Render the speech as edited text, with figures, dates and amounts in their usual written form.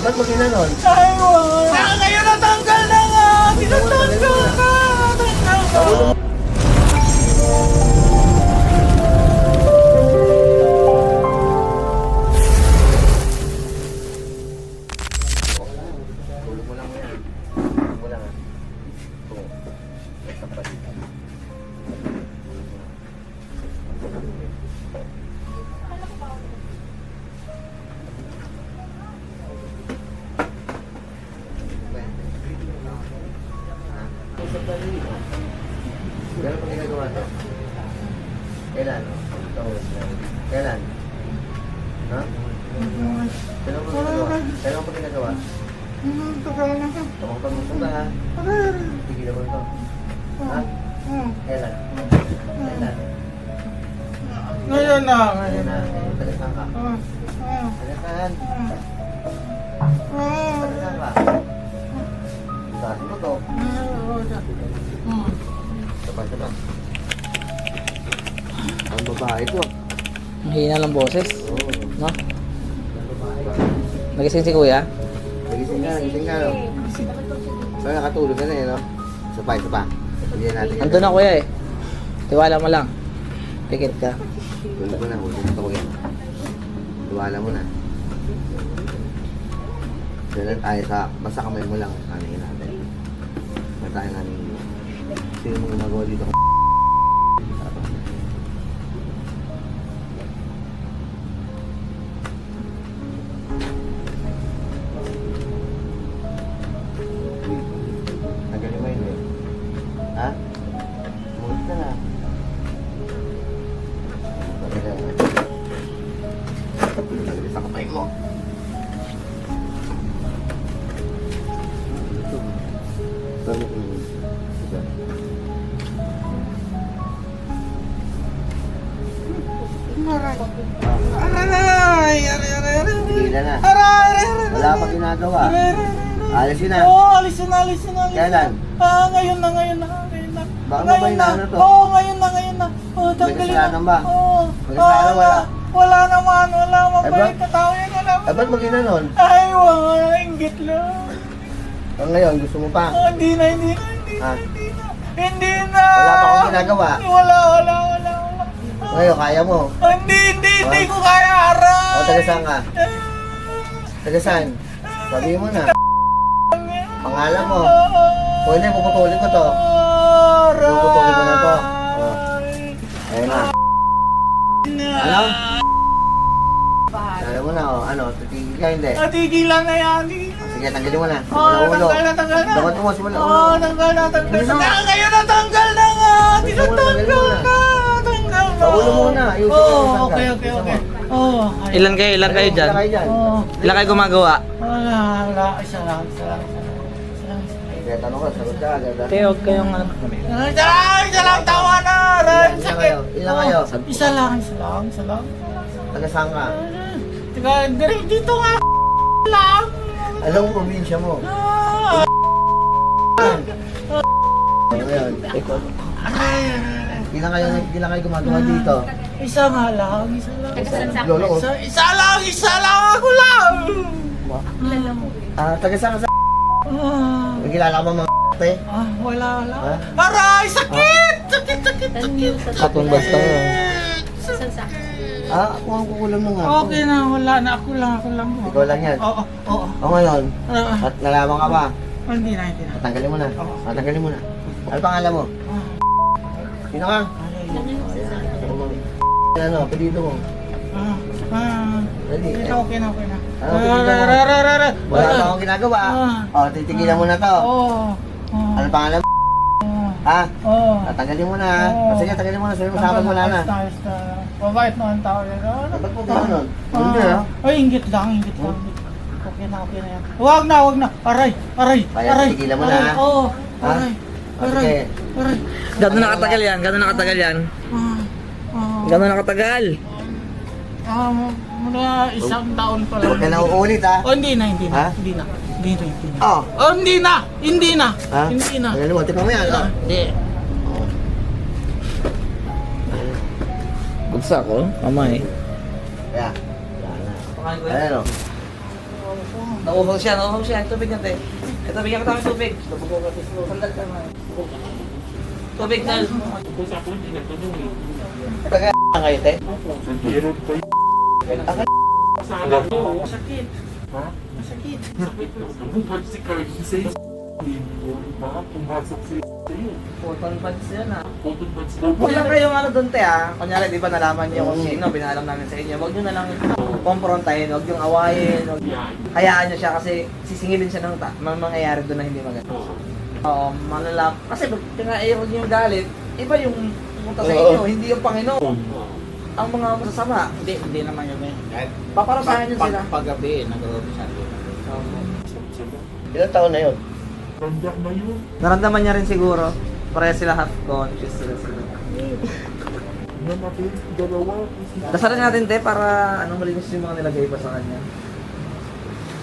ba't mo ginanon? Ay, wala. Ngayon natanggal na nga. Tinatanggal na. Tanggal na. Tulog mo lang mo yan. Tulog mo lang ha. Oo. Basta pa dito. Kailan pa ginagawa to? Kailan? Kailan? Ha? Kailan pa ginagawa? Kailan pa ginagawa? Tumang mo ba ha? Tigilan mo ito. Ha? Kailan? Kailan? Ngayon na. Kailan na? Tagasan ka? Tagasan? Tagasan ka? Tagasan mo to? Saba. Ang babae to. Mahina lang boses, Oo. no? Ang babae. Nagising si kuya? Nagising ka, no? So, nakatulog ka na eh, no? Isa pa. Hindi natin. Nandun na kuya eh. Tiwala mo lang. Pikit ka. Tulog mo na, huwag mo tawagin. Tiwala mo na. Dala tayo sa, basta kamay mo lang. Kanayin natin. Basta tayo namin. Sino mo ginagawa dito? Tagalin mo yun eh. Ha? Mulit ka na. Tagalin sa kamay mo. Sabi ko yun. Aray! Hila na. Aray! Wala pa ginagawa. Alisin na. Oo, alisin na. Kailan? Ngayon na. Baka ba yung ano to? Oo, ngayon na. Oo, May tanggalin kasalanan ba? Oo. May kasalanan wala? Wala naman. Eh, May katao yan. Eh, ba't mo ginanon? Ay, wala. Inggit lang. Ngayon, gusto mo pa? Hindi na. Ha? Hindi na. Wala pa akong ginagawa. Wala. Ngayon, kaya mo. Hindi ko kaya, aray. O, taga saan ka? Taga saan? Sabihin mo na. Pangalan mo. Kung hindi, puputulin ko to. Puputulin ko na to. O. Ayun na. Ano? Sabi mo na, o. Ano? Titigil ka, hindi. Tigilan na yan. Sige, tanggalin mo na. Tanggal na. Dapat mo, simula ulo. Oo, tanggal na. Ngayon natanggal na nga. Tinatanggal na. Tanggal na. Sa ulo muna. Ayusin mo yung tanggal. Okay. Oo. Ilan kayo Ilan dyan? kayo dyan? Oo. Ilan kayo gumagawa? Wala. Isa lang. Kaya tanong ko, sagot ka agad. ha? Teo, kayong ano? Isa lang. Tawa na. Ren, Ilan sakit. kayo? Ilan kayo? Isa lang. Taga saan ka? Teka, dito nga lang. Alam mo probinsya mo. Ano yun? Ilan kayo gumagawa dito? Isa lang. Lolo ko. Isa lang ako lang. Taga saan ka sa may kilala ka ba mga te? Wala. Ha? Aray, sakit. Katong basta yun. Ako ang kukulam na nga. Okay na, wala na. Ako lang. Ikaw lang yan. Oo. O ngayon, at nalaman ka ba? Hindi na. Tanggalin mo na. Oo. Tanggalin mo na. Ano pangalan mo? Sino ka? Ano, pedido mo. Dali. Okay na. Ano pedido mo? Wala pa akong ginagawa. Titigilan mo na to. Ano pangalan mo? Ha? Tanggalin mo na. Sige, tanggalin mo na. Sabi mo sa akin wala na. Mabait naman tao yan. Ba't po gano'n? Hindi ah. Ay, inggit lang. Okay na yan. Huwag na. Aray. Kaya tigilan mo na. Oo. Ha? Sige. Gano'n nakatagal yan? Gano'n nakatagal? Muna isang taon pa lang. Huwag ka na uulit ha. Hindi na. Ha? Hindi na. Oh. Hindi na. Ha? Hindi na. Tanggalin mo. Tingnan mo yan. Hindi. Bagsak ko? Mamay. Kaya. Wala na. Ayan o. Nauuhaw siya. Tubig na, te. Ito, bigyan ko tayo ng tubig. Sandal ka na. Tubig na. Taga kayo, te? Sakit. Ha? Sakit. Bumalik si Cardi sa pumasok si sa'yo. Cotton buds yan, ah. Cotton buds Huwag lang kayong ano doon, te, ah. Kunyari, di ba nalaman niyo kung sino, binalam namin sa inyo. Huwag niyo na lang komprontahin, huwag niyong awayin. Yan. Hayaan niyo siya kasi sisingilin siya ng mangyayari doon na hindi maganda. Oo, malala. Kasi pag tinairon niyo yung galit, iba yung pumunta sa inyo, hindi yung Panginoon. Ang mga masasama. Hindi naman yun eh. Kahit Paparusahan niyo sila. paggabi, nag-robisan doon. Ilang taon na yun? Tanda na yun. Naramdaman niya rin siguro. Pareha sila half conscious sila. Yan natin, dalawa. Dasalan natin, te, para anong malinis yung mga nilagay pa sa kanya.